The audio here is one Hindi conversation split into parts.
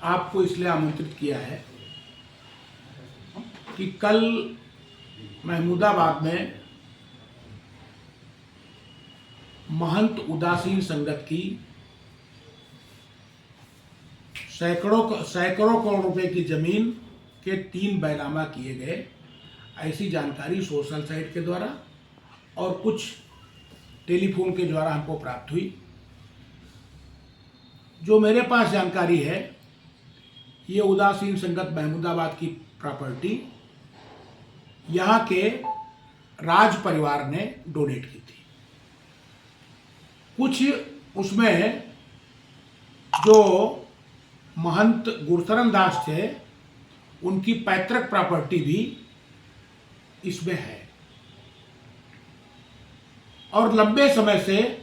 आपको इसलिए आमंत्रित किया है कि कल महमूदाबाद में महंत उदासीन संगत की सैकड़ों करोड़ रुपए की जमीन के 3 बैनामा किए गए, ऐसी जानकारी सोशल साइट के द्वारा और कुछ टेलीफोन के द्वारा हमको प्राप्त हुई। जो मेरे पास जानकारी है, ये उदासीन संगत महमूदाबाद की प्रॉपर्टी यहाँ के राज परिवार ने डोनेट की थी। कुछ उसमें जो महंत गुरशरण दास थे, उनकी पैतृक प्रॉपर्टी भी इसमें है और लंबे समय से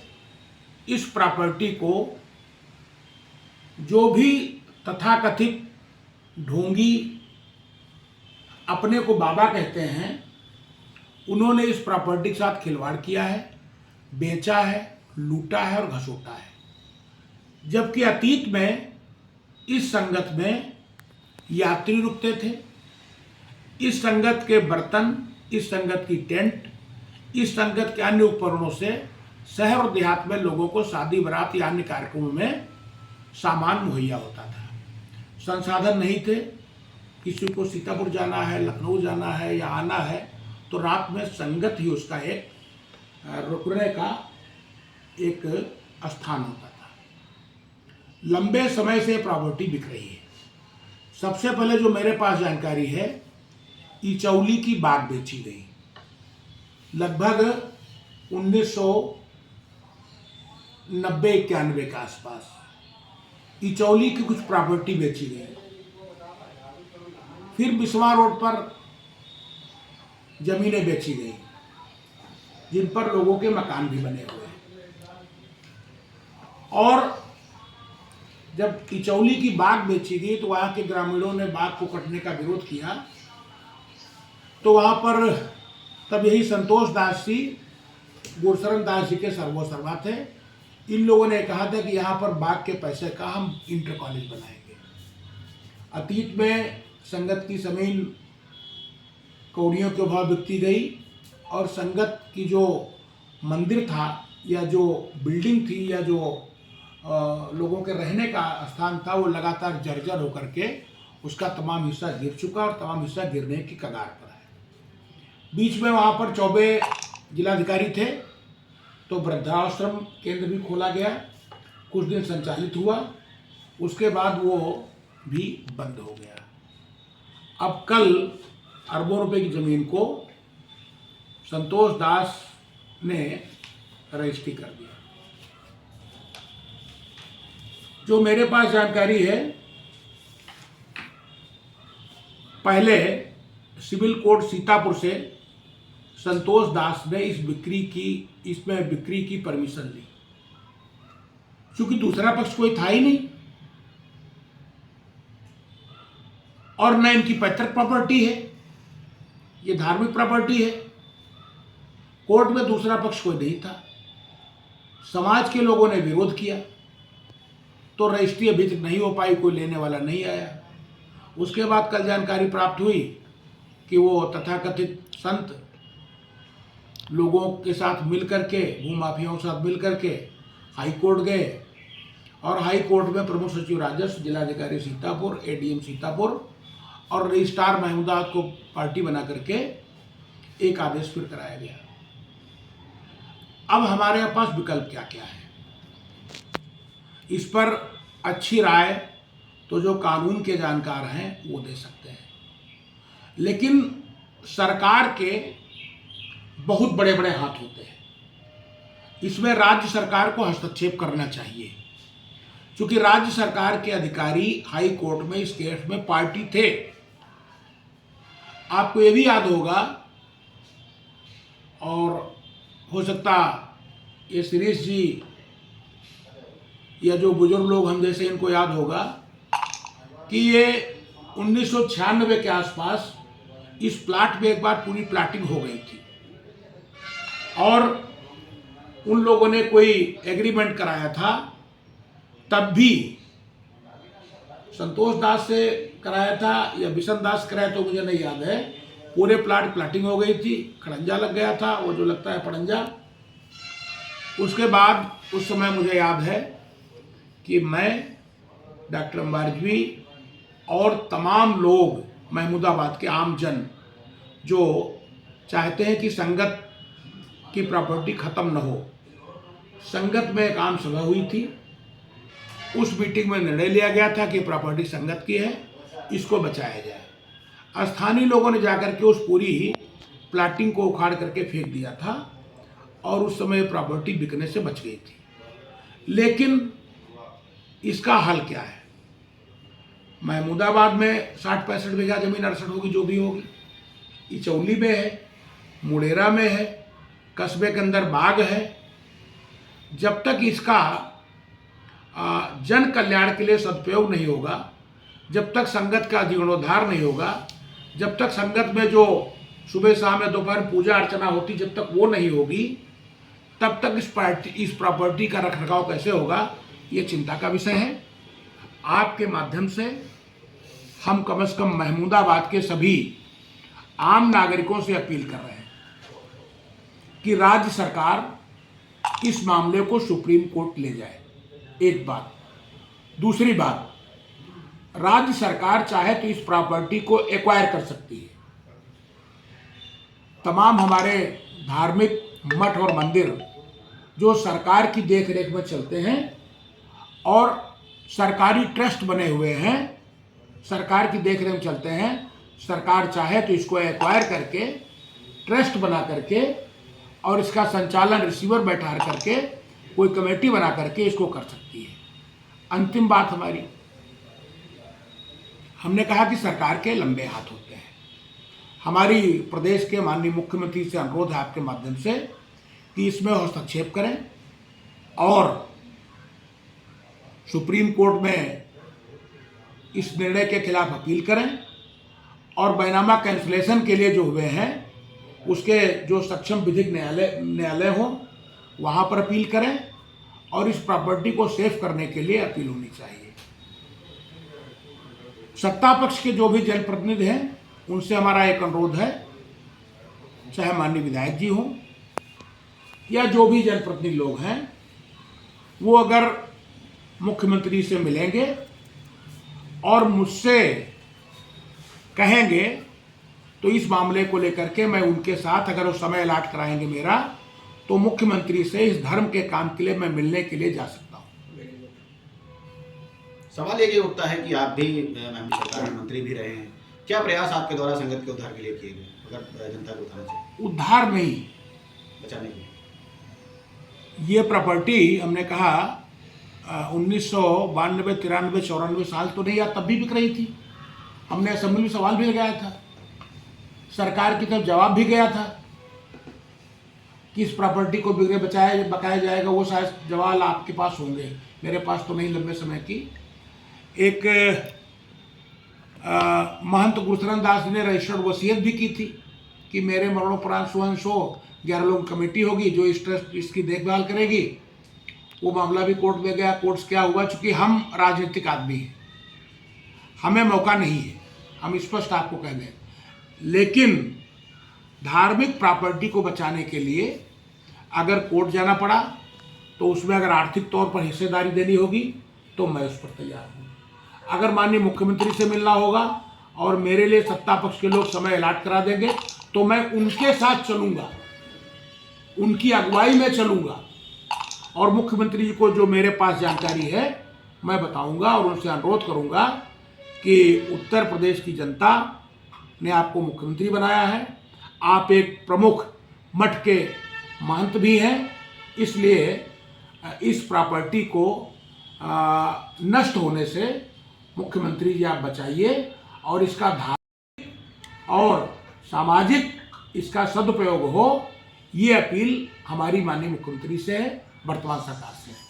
इस प्रॉपर्टी को जो भी तथाकथित ढोंगी अपने को बाबा कहते हैं, उन्होंने इस प्रॉपर्टी के साथ खिलवाड़ किया है, बेचा है, लूटा है और घसोटा है। जबकि अतीत में इस संगत में यात्री रुकते थे, इस संगत के बर्तन, इस संगत की टेंट, इस संगत के अन्य उपकरणों से शहर और देहात में लोगों को शादी बारात या अन्य कार्यक्रमों में सामान मुहैया होता था। संसाधन नहीं थे, किसी को सीतापुर जाना है, लखनऊ जाना है या आना है, तो रात में संगत ही उसका एक रुकने का एक स्थान होता था। लंबे समय से प्रॉपर्टी बिक रही है। सबसे पहले जो मेरे पास जानकारी है, इचौली की बाग बेची गई लगभग 1990-91 के आसपास। इचौली की कुछ प्रॉपर्टी बेची गई। फिर बिस्वा रोड पर जमीनें बेची गई, जिन पर लोगों के मकान भी बने हुए हैं। और जब इचौली की बाग बेची गई तो वहाँ के ग्रामीणों ने बाग को कटने का विरोध किया, तो वहाँ पर तब यही संतोष दास जी, गुरशरण दास जी के सर्वोसर्वा थे। इन लोगों ने कहा था कि यहाँ पर बाग के पैसे का हम इंटर कॉलेज बनाएंगे। अतीत में संगत की जमीन कौड़ियों के भाव बिकती गई और संगत की जो मंदिर था या जो बिल्डिंग थी या जो लोगों के रहने का स्थान था, वो लगातार जर्जर होकर के उसका तमाम हिस्सा गिर चुका और तमाम हिस्सा गिरने की कगार पर है। बीच में वहाँ पर चौबे जिलाधिकारी थे, तो वृद्धाश्रम केंद्र भी खोला गया, कुछ दिन संचालित हुआ, उसके बाद वो भी बंद हो गया। अब कल अरबों रुपए की जमीन को संतोष दास ने रजिस्ट्री कर दिया। जो मेरे पास जानकारी है, पहले सिविल कोर्ट सीतापुर से संतोष दास ने इसमें बिक्री की परमिशन ली, क्योंकि दूसरा पक्ष कोई था ही नहीं और न इनकी पैतृक प्रॉपर्टी है, ये धार्मिक प्रॉपर्टी है। कोर्ट में दूसरा पक्ष कोई नहीं था। समाज के लोगों ने विरोध किया तो रजिस्ट्री अभी तक नहीं हो पाई, कोई लेने वाला नहीं आया। उसके बाद कल जानकारी प्राप्त हुई कि वो तथाकथित संत लोगों के साथ मिलकर के, भूमाफियाओं के साथ मिलकर के हाई कोर्ट गए और हाई कोर्ट में प्रमुख सचिव राजस्व, जिलाधिकारी सीतापुर, एडीएम सीतापुर और रजिस्ट्रार महमूदाबाद को पार्टी बना करके एक आदेश फिर कराया गया। अब हमारे पास विकल्प क्या क्या है, इस पर अच्छी राय तो जो कानून के जानकार हैं वो दे सकते हैं, लेकिन सरकार के बहुत बड़े बड़े हाथ होते हैं। इसमें राज्य सरकार को हस्तक्षेप करना चाहिए, क्योंकि राज्य सरकार के अधिकारी हाई कोर्ट में इस केस में पार्टी थे। आपको ये भी याद होगा और हो सकता ये शिरीष जी या जो बुजुर्ग लोग हम जैसे इनको याद होगा कि ये 1996 के आसपास इस प्लाट में एक बार पूरी प्लाटिंग हो गई थी और उन लोगों ने कोई एग्रीमेंट कराया था। तब भी संतोष दास से कराया था या बिशन दास कराया तो मुझे नहीं याद है। पूरे प्लाट प्लाटिंग हो गई थी, खड़ंजा लग गया था, वो जो लगता है पड़ंजा। उसके बाद उस समय मुझे याद है कि मैं, डॉक्टर अंबारजवी और तमाम लोग, महमूदाबाद के आम जन जो चाहते हैं कि संगत की प्रॉपर्टी ख़त्म न हो, संगत में एक आम सभा हुई थी। उस मीटिंग में निर्णय लिया गया था कि प्रॉपर्टी संगत की है, इसको बचाया जाए। स्थानीय लोगों ने जाकर के उस पूरी प्लाटिंग को उखाड़ करके फेंक दिया था और उस समय प्रॉपर्टी बिकने से बच गई थी। लेकिन इसका हल क्या है? महमूदाबाद में 60-65 बीघा जमीन 68 होगी, जो भी होगी, इचौली में है, मुड़ेरा में है, कस्बे के अंदर बाग है। जब तक इसका जन कल्याण के लिए सदुपयोग नहीं होगा, जब तक संगत का जीर्णोद्धार नहीं होगा, जब तक संगत में जो सुबह शाम या दोपहर पूजा अर्चना होती, जब तक वो नहीं होगी, तब तक इस प्रॉपर्टी का रखरखाव कैसे होगा, ये चिंता का विषय है। आपके माध्यम से हम कम से कम महमूदाबाद के सभी आम नागरिकों से अपील कर रहे हैं कि राज्य सरकार इस मामले को सुप्रीम कोर्ट ले जाए। एक बात। दूसरी बात, राज्य सरकार चाहे तो इस प्रॉपर्टी को एक्वायर कर सकती है। तमाम हमारे धार्मिक मठ और मंदिर जो सरकार की देखरेख में चलते हैं और सरकारी ट्रस्ट बने हुए हैं, सरकार की देखरेख में चलते हैं, सरकार चाहे तो इसको एक्वायर करके, ट्रस्ट बना करके और इसका संचालन रिसीवर बैठा करके, कोई कमेटी बना करके इसको कर सकती है। अंतिम बात हमारी, हमने कहा कि सरकार के लंबे हाथ होते हैं। हमारी प्रदेश के माननीय मुख्यमंत्री से अनुरोध है आपके माध्यम से कि इसमें हस्तक्षेप करें और सुप्रीम कोर्ट में इस निर्णय के खिलाफ अपील करें और बैनामा कैंसिलेशन के लिए जो हुए हैं उसके जो सक्षम विधिक न्यायालय हो वहाँ पर अपील करें और इस प्रॉपर्टी को सेफ करने के लिए अपील होनी चाहिए। सत्ता पक्ष के जो भी जनप्रतिनिधि हैं उनसे हमारा एक अनुरोध है, चाहे माननीय विधायक जी हों या जो भी जनप्रतिनिधि लोग हैं, वो अगर मुख्यमंत्री से मिलेंगे और मुझसे कहेंगे तो इस मामले को लेकर के मैं उनके साथ, अगर वो समय अलॉट कराएंगे मेरा, तो मुख्यमंत्री से इस धर्म के काम के लिए मैं मिलने के लिए जा सकता हूँ। सवाल ये उठता है कि आप भी महमूद सरकार में मंत्री भी रहे हैं, क्या प्रयास आपके द्वारा संगत के उद्धार के लिए किए गए, अगर जनता को उठाना चाहिए? उद्धार नहीं, बचाने के लिए। ये प्रॉपर्टी हमने कहा 1992, 93, 94 साल तो नहीं, या तब भी बिक रही थी। हमने असेंबली में सवाल भी लगाया था, सरकार की तरफ जवाब भी गया था कि इस प्रॉपर्टी को बकाया जाएगा। वो शायद जवाब आपके पास होंगे, मेरे पास तो नहीं लंबे समय की। एक महंत गुरचरण दास ने रजिस्टर्ड वसीयत भी की थी कि मेरे मरणोपरांत सो 11 लोगों की कमेटी होगी जो इस ट्रस्ट इसकी देखभाल करेगी। वो मामला भी कोर्ट में गया। कोर्ट क्या हुआ, चूंकि हम राजनीतिक आदमी हैं, हमें मौका नहीं है, हम स्पष्ट आपको कह दें। लेकिन धार्मिक प्रॉपर्टी को बचाने के लिए अगर कोर्ट जाना पड़ा तो उसमें अगर आर्थिक तौर पर हिस्सेदारी देनी होगी तो मैं उस पर तैयार हूँ। अगर माननीय मुख्यमंत्री से मिलना होगा और मेरे लिए सत्ता पक्ष के लोग समय अलॉट करा देंगे तो मैं उनके साथ चलूँगा, उनकी अगुवाई में चलूँगा और मुख्यमंत्री जी को जो मेरे पास जानकारी है मैं बताऊँगा और उनसे अनुरोध करूँगा कि उत्तर प्रदेश की जनता ने आपको मुख्यमंत्री बनाया है, आप एक प्रमुख मठ के महंत भी हैं, इसलिए इस प्रॉपर्टी को नष्ट होने से मुख्यमंत्री जी आप बचाइए और इसका धार्मिक और सामाजिक इसका सदुपयोग हो, ये अपील हमारी माननीय मुख्यमंत्री से है, वर्तमान सरकार से।